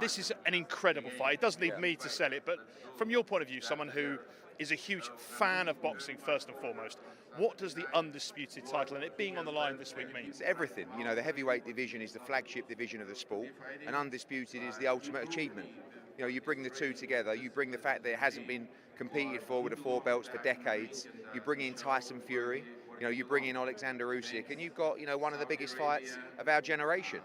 this is an incredible fight. It doesn't need me to sell it, but from your point of view, someone who is a huge fan of boxing first and foremost, what does the undisputed title and it being on the line this week mean? It's everything. You know, the heavyweight division is the flagship division of the sport, and undisputed is the ultimate achievement. You know, you bring the two together, you bring the fact that it hasn't been competed for with the 4 belts for decades, you bring in Tyson Fury, you know, you bring in Oleksandr Usyk, and you've got, you know, one of the biggest fights of our generation.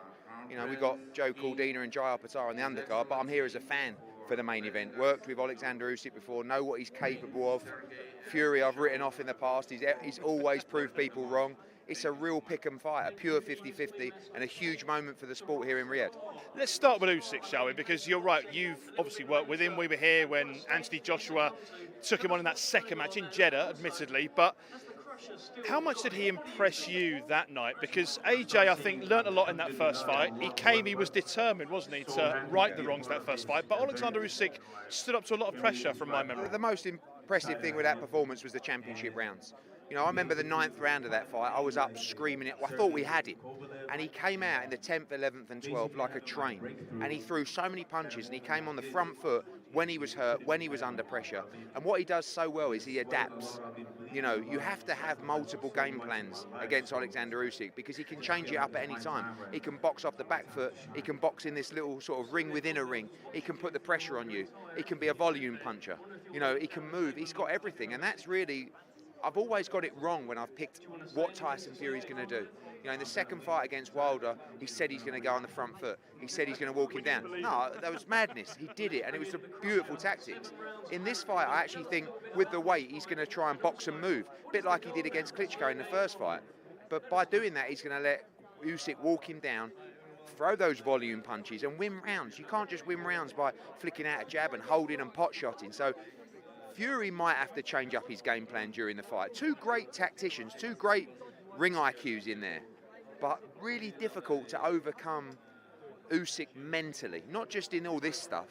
You know, we've got Joe Cordina and Jai Alpatara on the undercard, but I'm here as a fan for the main event. Worked with Oleksandr Usyk before, know what he's capable of. Fury I've written off in the past, he's always proved people wrong. It's a real pick and fight, a pure 50-50, and a huge moment for the sport here in Riyadh. Let's start with Usyk, shall we? Because you're right, you've obviously worked with him. We were here when Anthony Joshua took him on in that second match in Jeddah, admittedly, but how much did he impress you that night? Because AJ, I think, learnt a lot in that first fight. He was determined, wasn't he, to right the wrongs that first fight. But Oleksandr Usyk stood up to a lot of pressure from my memory. The most impressive thing with that performance was the championship rounds. You know, I remember the 9th round of that fight, I was up screaming it. I thought we had him. And he came out in the 10th, 11th and 12th like a train. And he threw so many punches and he came on the front foot when he was hurt, when he was under pressure. And what he does so well is he adapts. You know, you have to have multiple game plans against Oleksandr Usyk because he can change it up at any time. He can box off the back foot. He can box in this little sort of ring within a ring. He can put the pressure on you. He can be a volume puncher. You know, he can move. He's got everything. And that's really... I've always got it wrong when I've picked what Tyson Fury's going to do. You know, in the second fight against Wilder, he said he's going to go on the front foot. He said he's going to walk him down. No, that was madness. He did it, and it was a beautiful tactics. In this fight, I actually think with the weight, he's going to try and box and move, a bit like he did against Klitschko in the first fight. But by doing that, he's going to let Usyk walk him down, throw those volume punches, and win rounds. You can't just win rounds by flicking out a jab and holding and pot-shotting. So Fury might have to change up his game plan during the fight. Two great tacticians, two great ring IQs in there, but really difficult to overcome Usyk mentally, not just in all this stuff,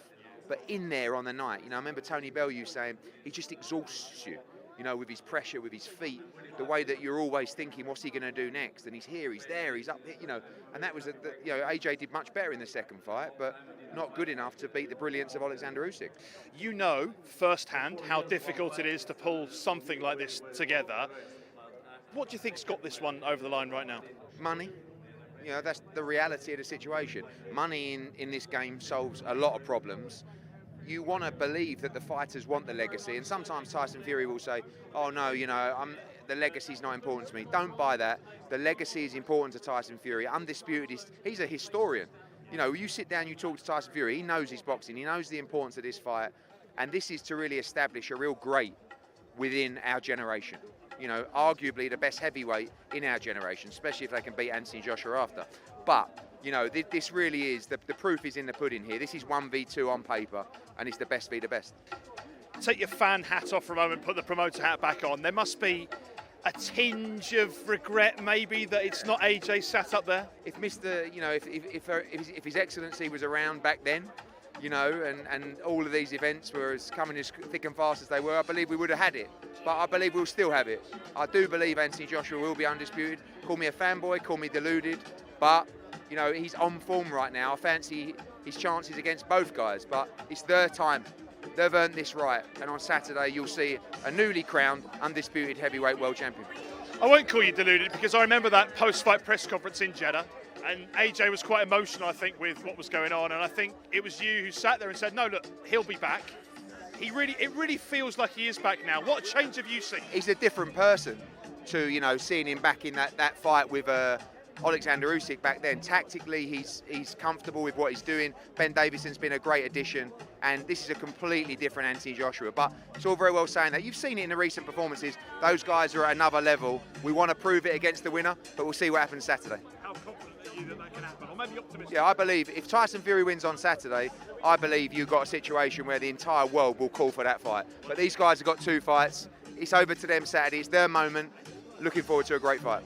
but in there on the night. You know, I remember Tony Bellew saying he just exhausts you, you know, with his pressure, with his feet, the way that you're always thinking, what's he going to do next? And he's here, he's there, he's up here, you know, and that was, you know, AJ did much better in the second fight, but not good enough to beat the brilliance of Oleksandr Usyk. You know firsthand how difficult it is to pull something like this together. What do you think's got this one over the line right now? Money. You know, that's the reality of the situation. Money in this game solves a lot of problems. You want to believe that the fighters want the legacy, and sometimes Tyson Fury will say, oh no, you know, the legacy's not important to me. Don't buy that. The legacy is important to Tyson Fury. Undisputed, he's a historian. You know, you sit down, you talk to Tyson Fury, he knows his boxing, he knows the importance of this fight, and this is to really establish a real great within our generation. You know, arguably the best heavyweight in our generation, especially if they can beat Anthony Joshua after. But, you know, this really is, the proof is in the pudding here. This is 1v2 on paper, and it's the best v the best. Take your fan hat off for a moment, put the promoter hat back on. There must be a tinge of regret, maybe, that it's not AJ sat up there? If Mr., you know, if His Excellency was around back then, you know, and all of these events were as coming as thick and fast as they were, I believe we would have had it. But I believe we'll still have it. I do believe Anthony Joshua will be undisputed. Call me a fanboy, call me deluded, but, you know, he's on form right now. I fancy his chances against both guys, but it's their time. They've earned this right, and on Saturday you'll see a newly crowned, undisputed heavyweight world champion. I won't call you deluded, because I remember that post-fight press conference in Jeddah, and AJ was quite emotional, I think, with what was going on, and I think it was you who sat there and said, no, look, he'll be back. It really feels like he is back now. What change have you seen? He's a different person to, you know, seeing him back in that fight with Oleksandr Usyk back then. Tactically, he's comfortable with what he's doing. Ben Davison's been a great addition, and this is a completely different Anthony Joshua. But it's all very well saying that. You've seen it in the recent performances. Those guys are at another level. We want to prove it against the winner, but we'll see what happens Saturday. How confident are you that can happen? Or maybe optimistic? Yeah, I believe if Tyson Fury wins on Saturday, I believe you've got a situation where the entire world will call for that fight. But these guys have got 2 fights. It's over to them Saturday. It's their moment. Looking forward to a great fight.